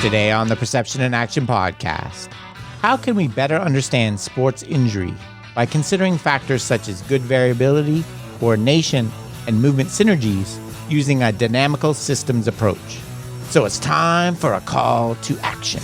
Today on the Perception and Action podcast, how can we better understand sports injury by considering factors such as good variability, coordination, and movement synergies using a dynamical systems approach? So it's time for a call to action.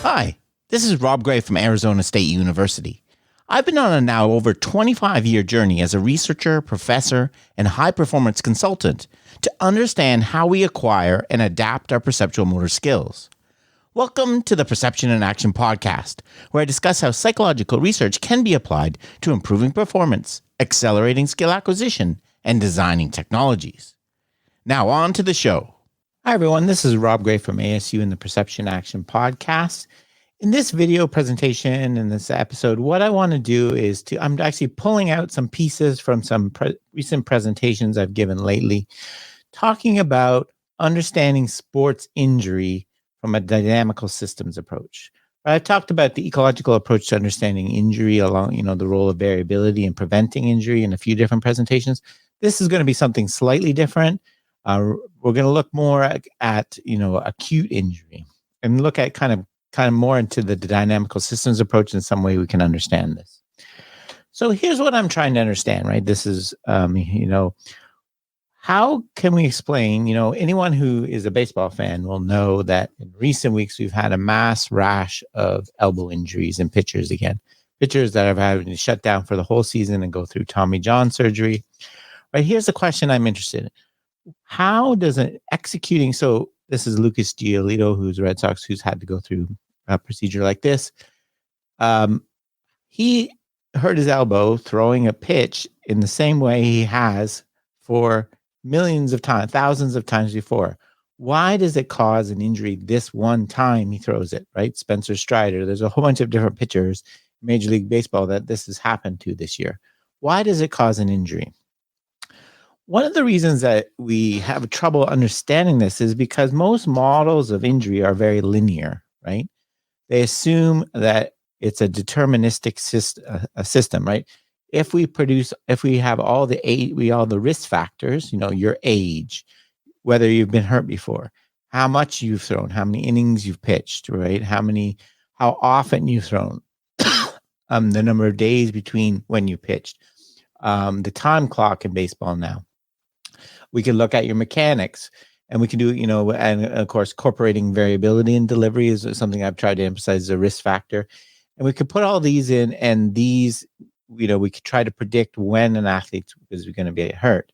Hi, this is Rob Gray from Arizona State University. I've been on a now over 25-year journey as a researcher, professor, and high-performance consultant to understand how we acquire and adapt our perceptual motor skills. Welcome to the Perception and Action podcast, where I discuss how psychological research can be applied to improving performance, accelerating skill acquisition, and designing technologies. Now on to the show. Hi everyone, this is Rob Gray from ASU and the Perception Action podcast. In this video presentation, in this episode, what I want to do is I'm actually pulling out some pieces from some recent presentations I've given lately, talking about understanding sports injury from a dynamical systems approach. I've talked about the ecological approach to understanding injury along, the role of variability and preventing injury in a few different presentations. This is going to be something slightly different. We're going to look more at acute injury and look at kind of more into the dynamical systems approach. In some way we can understand this. So here's what I'm trying to understand, right? This is, how can we explain, anyone who is a baseball fan will know that in recent weeks, we've had a mass rash of elbow injuries in pitchers again. Pitchers that have had to shut down for the whole season and go through Tommy John surgery. Right, here's the question I'm interested in. How does executing, so this is Lucas Giolito, who's Red Sox, who's had to go through a procedure like this. He hurt his elbow throwing a pitch in the same way he has for millions of times, thousands of times before. Why does it cause an injury this one time he throws it, right? Spencer Strider, there's a whole bunch of different pitchers in Major League Baseball that this has happened to this year. Why does it cause an injury? One of the reasons that we have trouble understanding this is because most models of injury are very linear, right? They assume that it's a deterministic system, right? If we have all the risk factors, your age, whether you've been hurt before, how much you've thrown, how many innings you've pitched, right? How often you've thrown, the number of days between when you pitched, the time clock in baseball now. We can look at your mechanics, and we can do, and of course, incorporating variability in delivery is something I've tried to emphasize as a risk factor. And we could put all these in, and these, we could try to predict when an athlete is going to be hurt.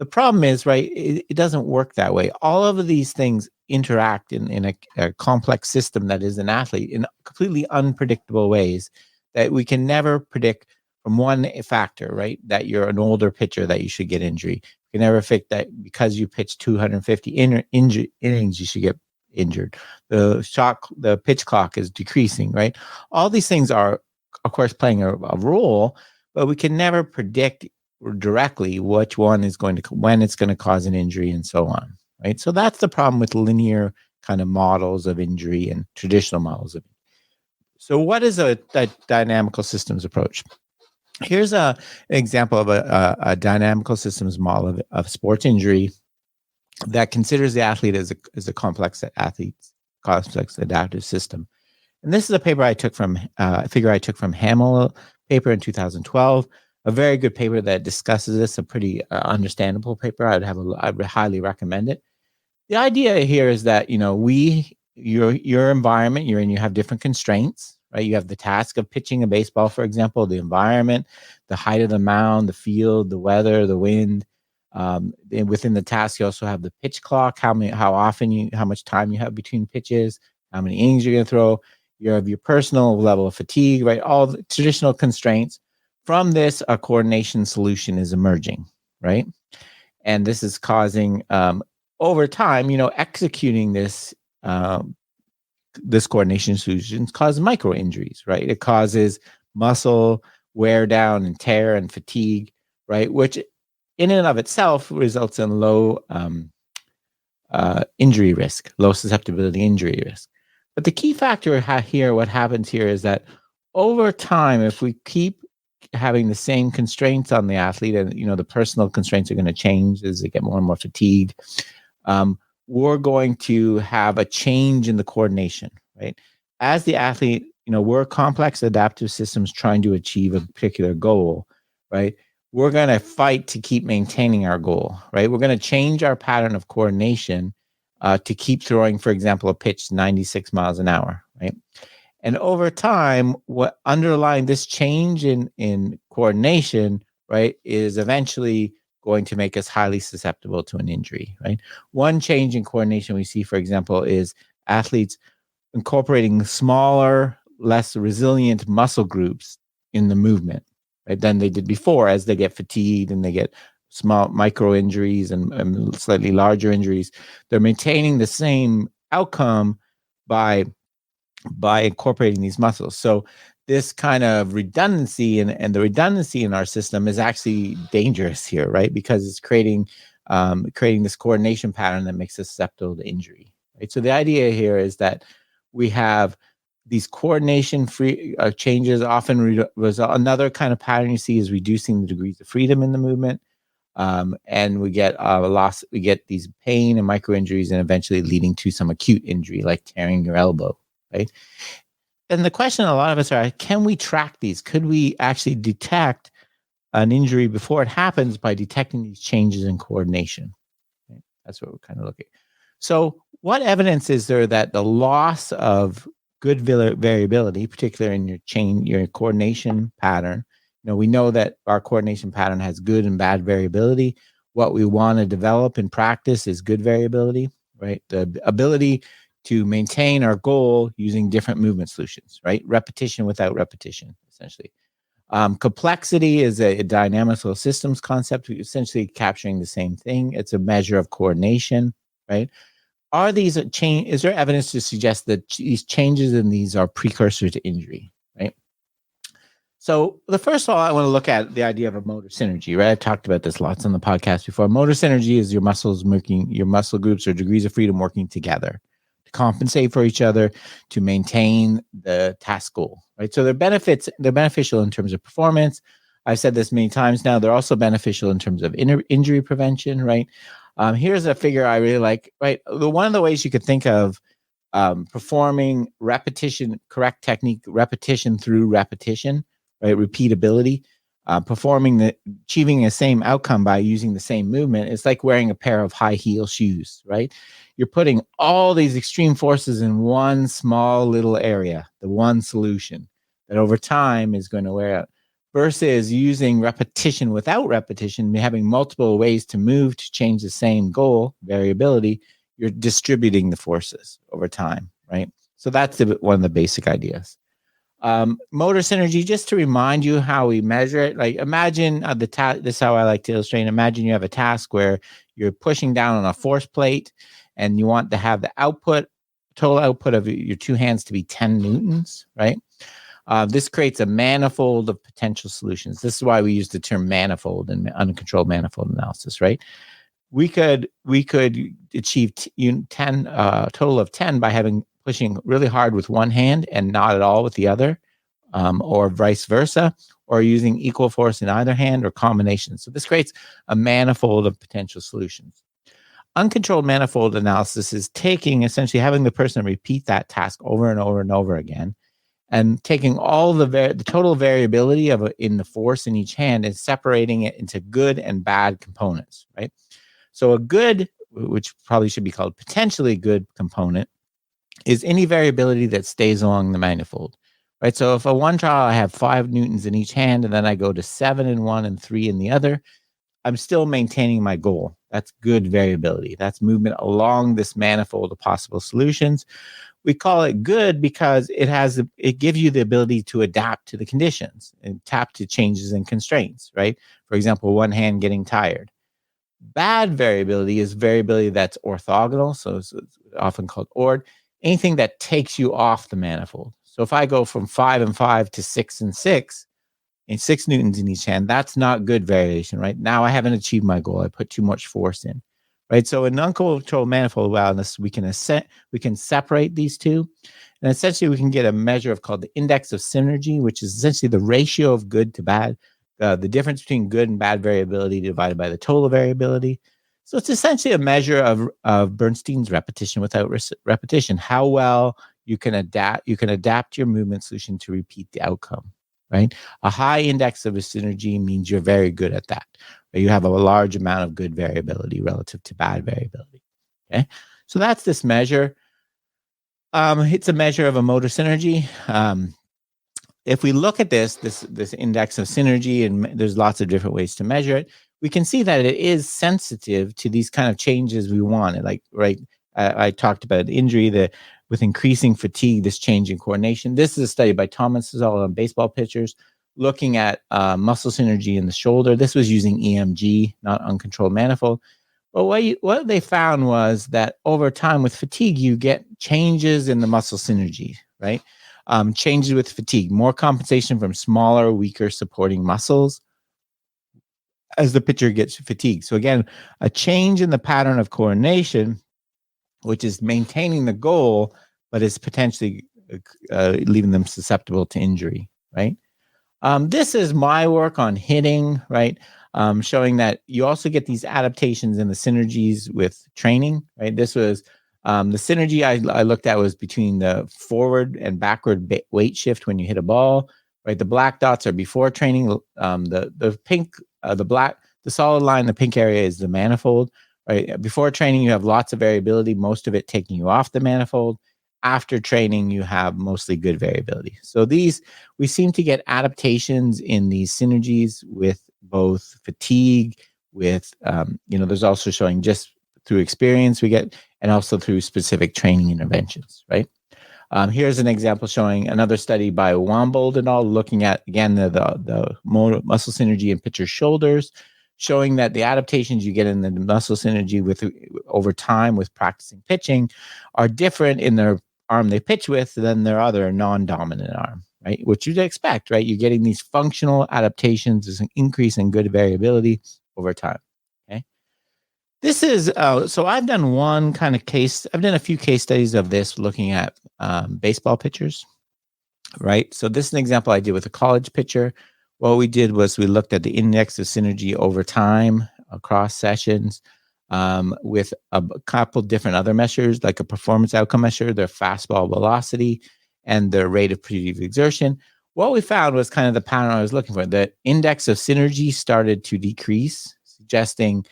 The problem is, right, it doesn't work that way. All of these things interact in a complex system that is an athlete in completely unpredictable ways that we can never predict from one factor, right? That you're an older pitcher, that you should get injury. You can never fix that because you pitch 250 innings, you should get injured. The pitch clock is decreasing, right? All these things are, of course, playing a role, but we can never predict directly which one is when it's going to cause an injury and so on, right? So that's the problem with linear kind of models of injury and traditional models of injury. So what is a dynamical systems approach? Here's an example of a dynamical systems model of sports injury that considers the athlete as a complex adaptive system. And this is a paper I took from Hamill paper in 2012. A very good paper that discusses this. A pretty understandable paper. I would highly recommend it. The idea here is that your environment you're in, you have different constraints. Right, you have the task of pitching a baseball, for example, the environment, the height of the mound, the field, the weather, the wind. And within the task, you also have the pitch clock, how much time you have between pitches, how many innings you're going to throw. You have your personal level of fatigue, right? All the traditional constraints. From this, a coordination solution is emerging, right? And this is causing, over time, executing this. This coordination solution causes micro injuries, right? It causes muscle wear down and tear and fatigue, right? Which in and of itself results in low injury risk, low susceptibility injury risk. But the key factor here, what happens here is that over time, if we keep having the same constraints on the athlete, and the personal constraints are going to change as they get more and more fatigued, we're going to have a change in the coordination, right? As the athlete, we're complex adaptive systems trying to achieve a particular goal, right? We're going to fight to keep maintaining our goal, right? We're going to change our pattern of coordination to keep throwing, for example, a pitch 96 miles an hour, right? And over time, what underlying this change in coordination, right, is eventually going to make us highly susceptible to an injury, right? One change in coordination we see, for example, is athletes incorporating smaller, less resilient muscle groups in the movement, right, than they did before. As they get fatigued and they get small micro injuries and slightly larger injuries, they're maintaining the same outcome by incorporating these muscles. So this kind of redundancy and the redundancy in our system is actually dangerous here, right? Because it's creating this coordination pattern that makes us susceptible to injury, right? So the idea here is that we have these coordination free changes often result. Another kind of pattern you see is reducing the degrees of freedom in the movement. And we get loss. We get these pain and micro injuries, and eventually leading to some acute injury, like tearing your elbow. Right. And the question a lot of us are, can we track these? Could we actually detect an injury before it happens by detecting these changes in coordination? Right? That's what we're kind of looking at. So what evidence is there that the loss of good variability, particularly in your coordination pattern, we know that our coordination pattern has good and bad variability. What we want to develop in practice is good variability, right? The ability to maintain our goal using different movement solutions, right? Repetition without repetition, essentially. Complexity is a dynamical systems concept, essentially capturing the same thing. It's a measure of coordination, right? Are these is there evidence to suggest that these changes in these are precursor to injury, right? So the first of all, I want to look at the idea of a motor synergy, right? I've talked about this lots on the podcast before. Motor synergy is your muscle groups or degrees of freedom working together to compensate for each other, to maintain the task goal, right? So they're beneficial in terms of performance. I've said this many times now. They're also beneficial in terms of injury prevention, right? Here's a figure I really like, right? One of the ways you could think of performing repetition, correct technique, repetition through repetition, right? Repeatability, achieving the same outcome by using the same movement. It's like wearing a pair of high heel shoes, right? You're putting all these extreme forces in one small little area, the one solution that over time is going to wear out, versus using repetition without repetition, having multiple ways to move to change the same goal, variability. You're distributing the forces over time, right? So that's one of the basic ideas. Motor synergy, just to remind you how we measure it. Like imagine this is how I like to illustrate. Imagine you have a task where you're pushing down on a force plate and you want to have the total output of your two hands to be 10 newtons, right? This creates a manifold of potential solutions. This is why we use the term manifold in uncontrolled manifold analysis, right? We could achieve 10 total of 10 by pushing really hard with one hand and not at all with the other, or vice versa, or using equal force in either hand or combinations. So this creates a manifold of potential solutions. Uncontrolled manifold analysis is essentially having the person repeat that task over and over and over again, and taking all the total variability in the force in each hand and separating it into good and bad components, right? So a good, which probably should be called potentially good component, is any variability that stays along the manifold, right? So if a one trial I have 5 newtons in each hand and then I go to 7 in one and 3 in the other, I'm still maintaining my goal. That's good variability. That's movement along this manifold of possible solutions. We call it good because it gives you the ability to adapt to the conditions and adapt to changes and constraints, right? For example, one hand getting tired. Bad variability is variability that's orthogonal, so it's often called ORD, anything that takes you off the manifold. So if I go from 5 and 5 to 6 and 6, and 6 newtons in each hand, that's not good variation, right? Now I haven't achieved my goal. I put too much force in, right? So in uncontrolled manifold wildness, we can separate these two, and essentially we can get a measure called the index of synergy, which is essentially the ratio of good to bad, the difference between good and bad variability divided by the total variability. So it's essentially a measure of Bernstein's repetition without repetition, how well you can adapt your movement solution to repeat the outcome, right? A high index of a synergy means you're very good at that. Right? You have a large amount of good variability relative to bad variability. Okay, so that's this measure. It's a measure of a motor synergy. If we look at this index of synergy, and there's lots of different ways to measure it, we can see that it is sensitive to these kind of changes we want. Like, right, I talked about injury, with increasing fatigue, this change in coordination. This is a study by Thomas on baseball pitchers looking at muscle synergy in the shoulder. This was using EMG, not uncontrolled manifold. But what they found was that over time with fatigue, you get changes in the muscle synergy, right? Changes with fatigue, more compensation from smaller, weaker supporting muscles as the pitcher gets fatigued. So again, a change in the pattern of coordination, which is maintaining the goal, but is potentially leaving them susceptible to injury, right? This is my work on hitting, right? Showing that you also get these adaptations in the synergies with training, right? This was the synergy I looked at was between the forward and backward weight shift when you hit a ball, right? The black dots are before training. The pink, the solid line, the pink area is the manifold, right? Before training, you have lots of variability, most of it taking you off the manifold. After training, you have mostly good variability. So we seem to get adaptations in these synergies with both fatigue, with, there's also showing just through experience we get, and also through specific training interventions, right? Here's an example showing another study by Wambold and all, looking at, again, the muscle synergy in pitcher shoulders, showing that the adaptations you get in the muscle synergy over time with practicing pitching are different in their arm they pitch with than their other non-dominant arm, right? Which you'd expect, right? You're getting these functional adaptations. There's an increase in good variability over time, okay? This is, so I've done I've done a few case studies of this looking at baseball pitchers, right? So this is an example I did with a college pitcher. What we did was we looked at the index of synergy over time across sessions, with a couple different other measures, like a performance outcome measure, their fastball velocity, and their rate of previous exertion. What we found was kind of the pattern I was looking for. The index of synergy started to decrease, suggesting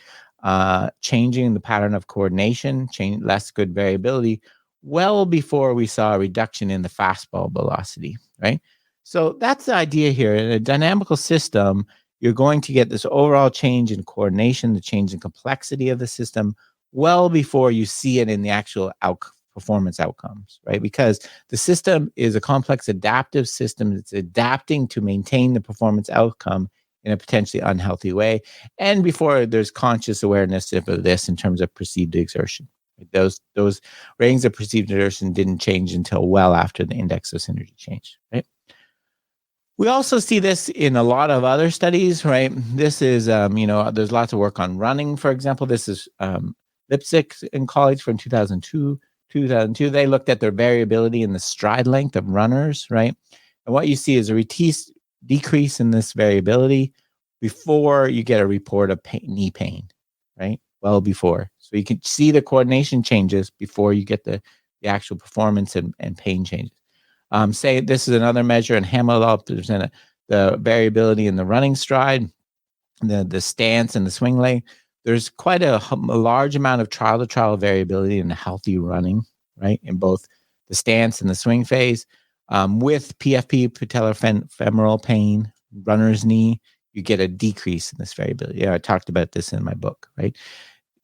changing the pattern of coordination, less good variability, well before we saw a reduction in the fastball velocity, right? So that's the idea here. In a dynamical system, you're going to get this overall change in coordination, the change in complexity of the system, well before you see it in the actual performance outcomes, right? Because the system is a complex adaptive system that's adapting to maintain the performance outcome in a potentially unhealthy way, and before there's conscious awareness of this in terms of perceived exertion. Those ratings of perceived exertion didn't change until well after the index of synergy changed, right? We also see this in a lot of other studies, right? This is, there's lots of work on running, for example. This is Lipsick and colleagues from 2002. They looked at their variability in the stride length of runners, right? And what you see is a decrease in this variability before you get a report of knee pain, right? Well before. So you can see the coordination changes before you get the actual performance and pain changes. Say this is another measure in Hamilton, presented the variability in the running stride, the stance and the swing leg. There's quite a large amount of trial-to-trial variability in healthy running, right? In both the stance and the swing phase. With PFP, patellar femoral pain, runner's knee, you get a decrease in this variability. Yeah, I talked about this in my book, right?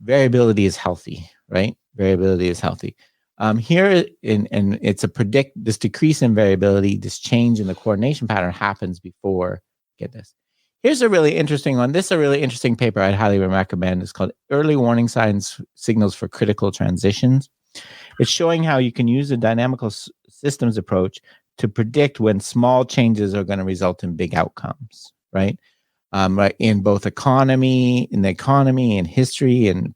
Variability is healthy, right? Variability is healthy. Here, and it's this decrease in variability, this change in the coordination pattern happens before, get this. Here's a really interesting one. This is a really interesting paper I'd highly recommend. It's called Early Warning Signs Signals for Critical Transitions. It's showing how you can use a dynamical systems approach to predict when small changes are going to result in big outcomes, right? Right, in both the economy, in history, and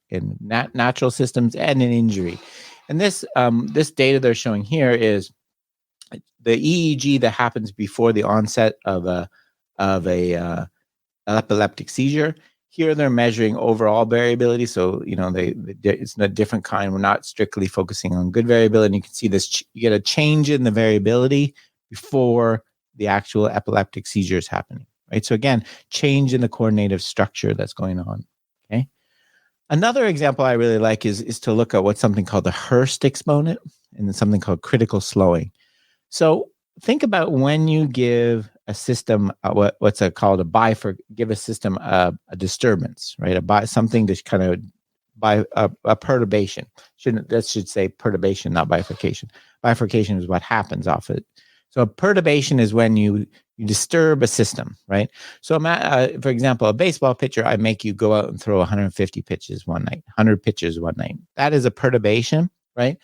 in natural systems, and in injury. And this data they're showing here is the EEG that happens before the onset of a epileptic seizure, Here they're measuring overall variability. So, it's a different kind. We're not strictly focusing on good variability. And you can see this, you get a change in the variability before the actual epileptic seizure is happening, right? So again, change in the coordinative structure that's going on, okay? Another example I really like is to look at what's something called the Hurst exponent and then something called critical slowing. So think about when you give a system what's called give a system a disturbance, right? Something to kind of a perturbation. Should say perturbation, not bifurcation. Bifurcation is what happens off it. So a perturbation is when you disturb a system, right? So for example, a baseball pitcher, I make you go out and throw 150 pitches one night, 100 pitches one night. That is a perturbation, right?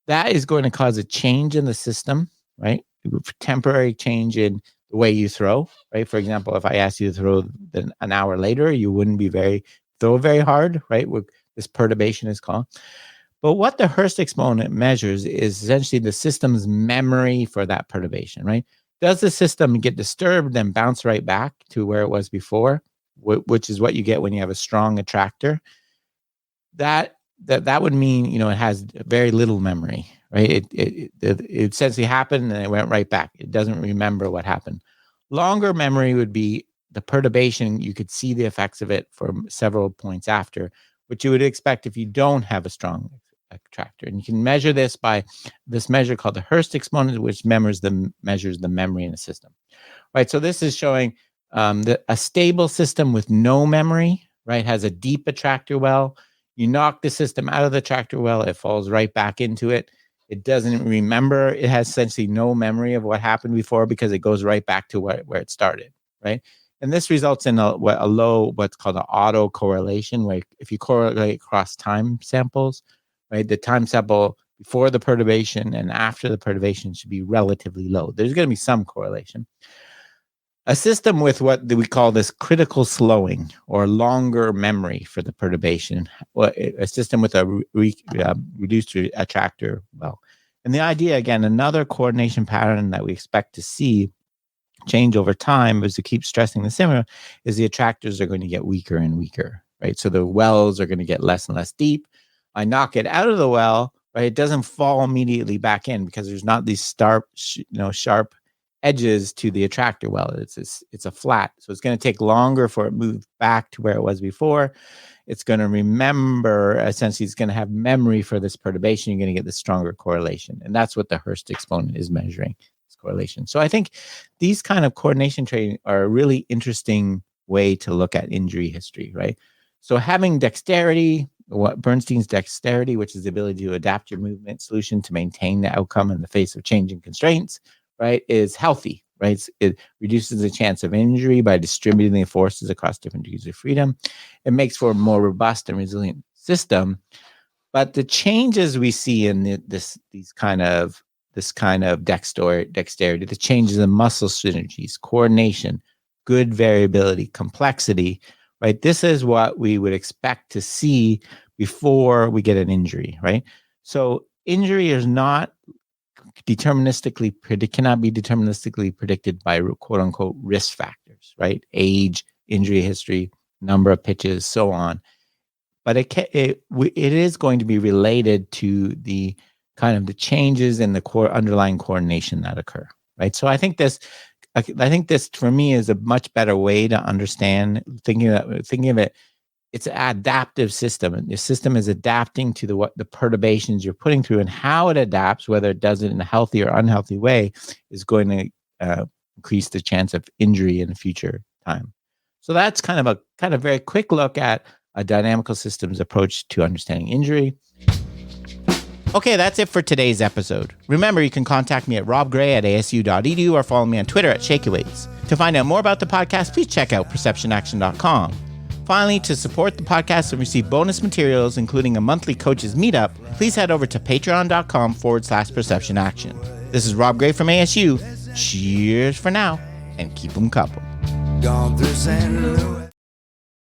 That is going to cause a change in the system, right? Temporary change in the way you throw, right? For example, if I asked you to throw an hour later, you wouldn't throw very hard, right? This perturbation is called. But what the Hurst exponent measures is essentially the system's memory for that perturbation, right? Does the system get disturbed, then bounce right back to where it was before, which is what you get when you have a strong attractor? That would mean, it has very little memory, right? It essentially happened and it went right back. It doesn't remember what happened. Longer memory would be the perturbation. You could see the effects of it for several points after, which you would expect if you don't have a strong attractor. And you can measure this by this measure called the Hurst exponent, which measures the memory in the system, right? So this is showing a stable system with no memory, right, has a deep attractor well. You knock the system out of the attractor well, it falls right back into it. It doesn't remember. It has essentially no memory of what happened before because it goes right back to where it started, right? And this results in a low, what's called an autocorrelation, where if you correlate across time samples, right, the time sample before the perturbation and after the perturbation should be relatively low. There's going to be some correlation. A system with what we call this critical slowing or longer memory for the perturbation, a system with a reduced attractor well. And the idea, again, another coordination pattern that we expect to see change over time, as to keep stressing the similar, is the attractors are going to get weaker and weaker, right? So the wells are going to get less and less deep. I knock it out of the well, right? It doesn't fall immediately back in because there's not these sharp edges to the attractor well. It's a flat, so it's going to take longer for it to move back to where it was before. It's going to remember, essentially, it's going to have memory for this perturbation. You're going to get the stronger correlation, and that's what the Hurst exponent is measuring. Correlation. So I think these kind of coordination training are a really interesting way to look at injury history, right? So having dexterity, Bernstein's dexterity, which is the ability to adapt your movement solution to maintain the outcome in the face of changing constraints, right, is healthy, right? It reduces the chance of injury by distributing the forces across different degrees of freedom. It makes for a more robust and resilient system. But the changes we see in this kind of dexterity, the changes in muscle synergies, coordination, good variability, complexity, right? This is what we would expect to see before we get an injury, right? So injury is not cannot be deterministically predicted by quote unquote risk factors, right? Age, injury history, number of pitches, so on. But it is going to be related to the kind of the changes in the core underlying coordination that occur, right? So I think this for me is a much better way to understand thinking of it. It's an adaptive system, and the system is adapting to what the perturbations you're putting through, and how it adapts, whether it does it in a healthy or unhealthy way, is going to increase the chance of injury in the future time. So that's kind of very quick look at a dynamical systems approach to understanding injury. Okay, that's it for today's episode. Remember, you can contact me at robgray@asu.edu or follow me on Twitter at ShakyWeights. To find out more about the podcast, please check out perceptionaction.com. Finally, to support the podcast and receive bonus materials, including a monthly coaches meetup, please head over to patreon.com/perceptionaction. This is Rob Gray from ASU. Cheers for now, and keep them coupled. Gone through St. Louis.